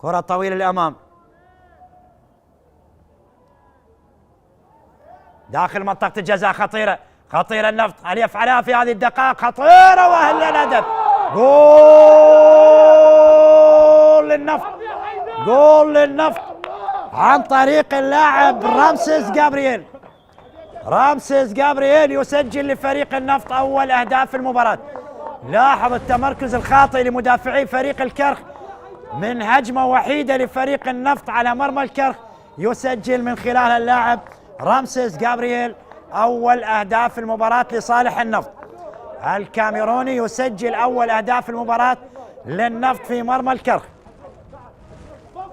كرة طويلة للأمام داخل منطقة الجزاء. خطيرة خطيرة النفط، هل يفعلها في هذه الدقائق؟ خطيرة وهل الهدف؟ جول للنفط، جول للنفط عن طريق اللاعب رامسيس جابرييل. رامسيس جابرييل يسجل لفريق النفط أول أهداف المباراة. لاحظ التمركز الخاطئ لمدافعي فريق الكرخ من هجمة وحيدة لفريق النفط على مرمى الكرخ، يسجل من خلالها اللاعب رامسيس جابرييل أول أهداف المباراة لصالح النفط. الكاميروني يسجل أول أهداف المباراة للنفط في مرمى الكرخ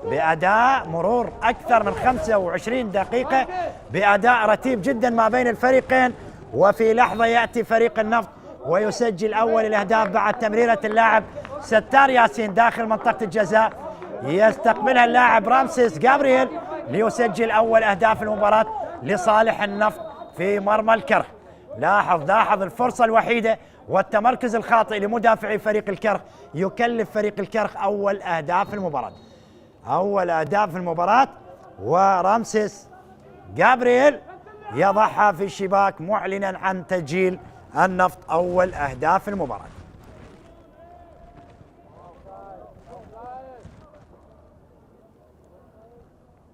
بأداء مرور أكثر من 25 دقيقة، بأداء رتيب جدا ما بين الفريقين. وفي لحظة يأتي فريق النفط ويسجل أول الأهداف بعد تمريرة اللاعب ستار ياسين داخل منطقة الجزاء، يستقبلها اللاعب رامسيس جابرييل ليسجل أول أهداف المباراة لصالح النفط في مرمى الكرخ. لاحظ الفرصة الوحيدة والتمركز الخاطئ لمدافعي فريق الكرخ يكلف فريق الكرخ أول أهداف المباراة. أول أهداف المباراة ورامسيس جابرييل يضعها في الشباك معلنا عن تسجيل النفط أول أهداف المباراة.